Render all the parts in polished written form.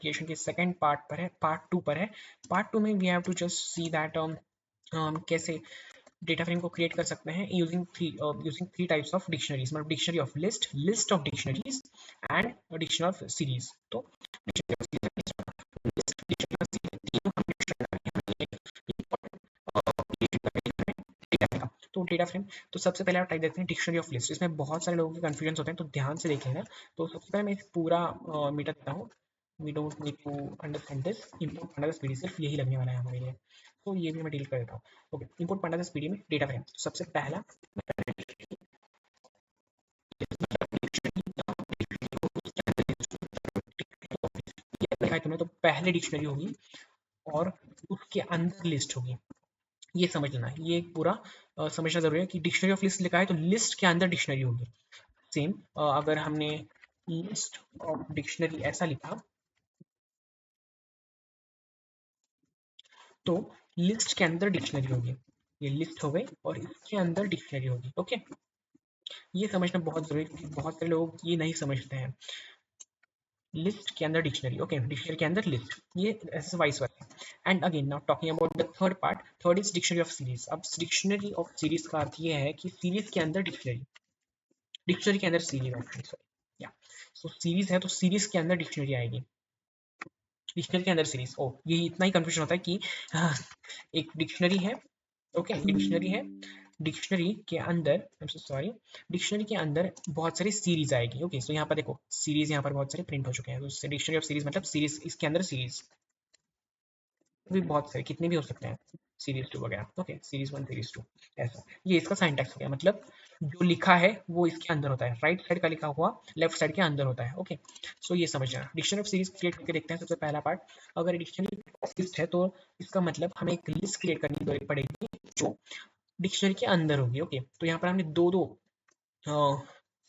Creation के second part पर है, पार्ट 2 पर है। पार्ट 2 में we have to just see that कैसे डेटा फ्रेम को क्रिएट कर सकते हैं using three types of dictionaries, मतलब dictionary of list, list of dictionaries and dictionary of series. तो तो डेटा फ्रेम, तो सबसे पहले आप टाइप देखते हैं डिक्शनरी ऑफ लिस्ट। इसमें बहुत सारे लोगों के कंफ्यूजन होते हैं, तो ध्यान से देख लेना। तो सबसे पहले मैं पूरा मीटर देता हूँ। We don't need to understand this. Import pandas pd सिर्फ यही लगने वाला है हमारे लिए, तो ये भी मैं डील कर देता हूँ। ओके, इंपोर्ट पांडास पीडी में डेटा फ्रेम, सबसे पहला लिखा है तुमने, तो पहले डिक्शनरी होगी और उसके अंदर लिस्ट होगी। ये समझ लेना, ये पूरा समझना जरूरी है कि डिक्शनरी ऑफ लिस्ट लिखा है तो लिस्ट के अंदर डिक्शनरी होगी। सेम अगर हमने लिस्ट ऑफ डिक्शनरी ऐसा लिखा तो लिस्ट के अंदर डिक्शनरी होगी। ये लिस्ट हो गई और इसके अंदर डिक्शनरी होगी। ओके, ये समझना बहुत जरूरी है क्योंकि बहुत सारे लोग ये नहीं समझते हैं। लिस्ट के अंदर डिक्शनरी, ओके, डिक्शनरी के अंदर लिस्ट, ये ऐसे vice versa. And again now talking about the third part, third is dictionary of series. अब डिक्शनरी ऑफ सीरीज का अर्थ ये है कि सीरीज के अंदर डिक्शनरी, डिक्शनरी के अंदर सीरीज है, सॉरी या सो सीरीज है तो सीरीज के अंदर डिक्शनरी आएगी, डिक्शनरी के अंदर सीरीज। ओ, ये इतना ही कंफ्यूजन होता है कि एक डिक्शनरी है, ओके, डिक्शनरी है, डिक्शनरी के अंदर, I am so sorry, dictionary के अंदर बहुत सारी सीरीज आएगी। ओके, सो यहाँ पर देखो सीरीज यहाँ पर बहुत सारे प्रिंट हो चुके हैं, तो डिक्शनरी ऑफ सीरीज मतलब सीरीज, इसके अंदर सीरीज भी बहुत सारे, कितने भी हो सकते हैं, सीरीज 2 वगैरह। ओके, सीरीज 1 सीरीज 2 ऐसा, ये इसका साइंटैक्स हो गया, मतलब जो लिखा है वो इसके अंदर होता है, राइट साइड का लिखा हुआ लेफ्ट साइड के अंदर होता है। ओके, सो ये समझना। डिक्शनरी ऑफ सीरीज क्रिएट करके देखते हैं। सबसे पहला पार्ट, अगर डिक्शनरी ऑफ लिस्ट है तो इसका मतलब हमें एक लिस्ट क्रिएट करनी पड़ेगी जो डिक्शनरी के अंदर होगी। ओके, तो यहाँ पर हमने दो दो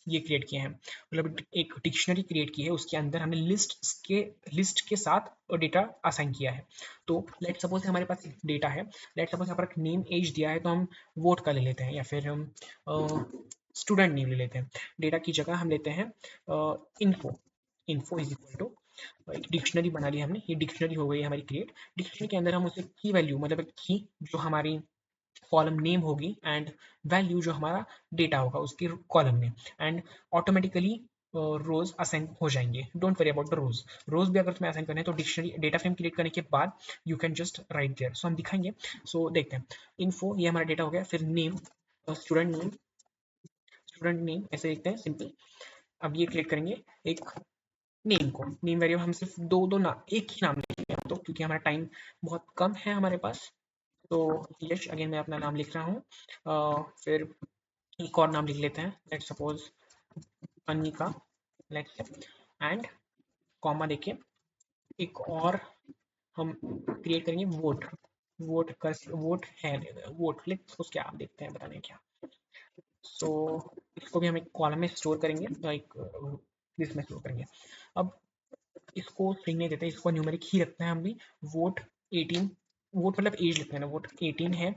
ये क्रिएट किए हैं, मतलब एक डिक्शनरी क्रिएट की है, उसके अंदर हमने लिस्ट के साथ डेटा असाइन किया है। तो लेट सपोज हमारे पास डेटा है, लेट सपोज यहाँ पर नेम एज दिया है तो हम वोट का ले लेते हैं, या फिर हम स्टूडेंट नेम ले लेते हैं। डेटा की जगह हम लेते हैं info, info is equal to, एक डिक्शनरी बना ली हमने, ये डिक्शनरी हो गई हमारी क्रिएट। डिक्शनरी के अंदर हम उसे की वैल्यू, मतलब की जो हमारी कॉलम नेम होगी एंड वैल्यू जो हमारा डेटा होगा उसकी कॉलम में, एंड ऑटोमेटिकली रोज असाइन हो जाएंगे। डोंट वरी अबाउट द रोज, रोज भी अगर तुम्हें असाइन करने हैं तो डिक्शनरी डेटा फ्रेम क्रिएट करने के बाद you can just write there. So हम दिखाएंगे। सो देखते हैं, इन्फो ये हमारा डेटा हो गया, फिर name, student name, student name ऐसे देखते हैं सिंपल। अब ये क्रिएट करेंगे एक नेम को, नेम वेरिएबल हम सिर्फ दो दो ना एक ही नाम लिखेंगे तो, क्योंकि हमारा टाइम बहुत कम है हमारे पास। तो यश, अगेन मैं अपना नाम लिख रहा हूँ, फिर एक और नाम लिख लेते हैं, let suppose Anika, let's end comma देके एक और हम क्रिएट करेंगे वोट, वोट कर, वोट है, वोट लेट्स सपोज क्या आप देखते हैं बताने क्या। सो इसको भी हम एक कॉलम में स्टोर करेंगे, एक लिस्ट में स्टोर करेंगे। अब इसको स्ट्रिंग नहीं देते, इसको न्यूमेरिक ही रखते हैं हम भी। वोट 18, वोट मतलब एज लिखते हैं ना, वोट 18 है,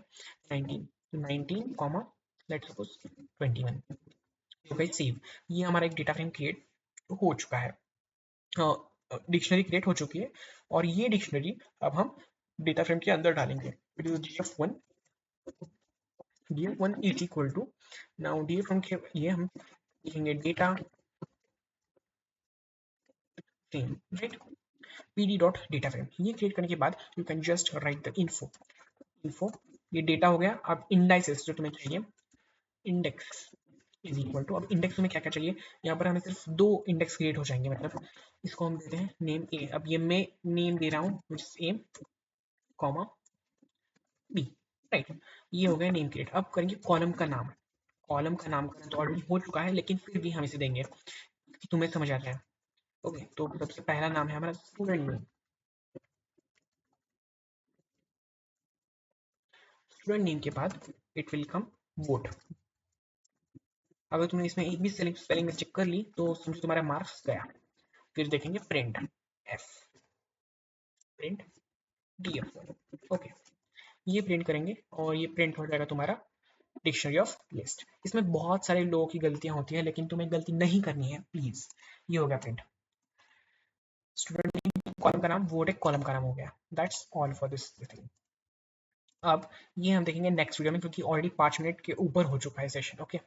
19, तो 19 comma let's suppose 21। Okay, save. ये हमारा एक डेटा फ्रेम क्रिएट हो चुका है, डिक्शनरी क्रिएट हो चुकी है, और ये डिक्शनरी अब हम डेटा फ्रेम के अंदर डालेंगे। It is df1, df1 is equal to, now df1 के ये हम लिखेंगे data frame, right, pd dot data frame. ये क्रिएट करने के बाद you can just write the info, info ये डेटा हो गया। अब इंडाइसेस जो तुम्हें चाहिए, इंडेक्स इज इक्वल टू, अब इंडेक्स में क्या क्या चाहिए, यहाँ पर हमें सिर्फ दो इंडेक्स क्रिएट हो जाएंगे, मतलब इसको हम देते हैं नेम ए। अब ये मैं नेम दे रहा हूँ ए कॉमा बी, राइट, ये हो गया नेम क्रिएट। अब करेंगे कॉलम का नाम, कॉलम का नामकरण तो ऑलरेडी हो चुका है लेकिन फिर भी हम इसे देंगे कि तुम्हें समझ आ जाए। ओके, तो सबसे पहला नाम है हमारा स्टूडेंट नेम, स्टूडेंट नेम के बाद इट विल कम वोट। अगर तुमने इसमें एक भी स्पेलिंग मिस्टेक कर ली तो समझो तुम्हारा मार्क्स गया। फिर देखेंगे print F, print df, okay, ये प्रिंट करेंगे और ये प्रिंट हो जाएगा तुम्हारा डिक्शनरी ऑफ लिस्ट। इसमें बहुत सारे लोगों की गलतियां होती हैं लेकिन तुम्हें गलती नहीं करनी है प्लीज। ये हो गया प्रिंट, स्टूडेंट कॉलम का नाम, वोट एक कॉलम का नाम हो गया। That's all for this thing. अब ये हम देखेंगे नेक्स्ट वीडियो में, क्योंकि ऑलरेडी 5 मिनट के ऊपर हो चुका है सेशन। ओके।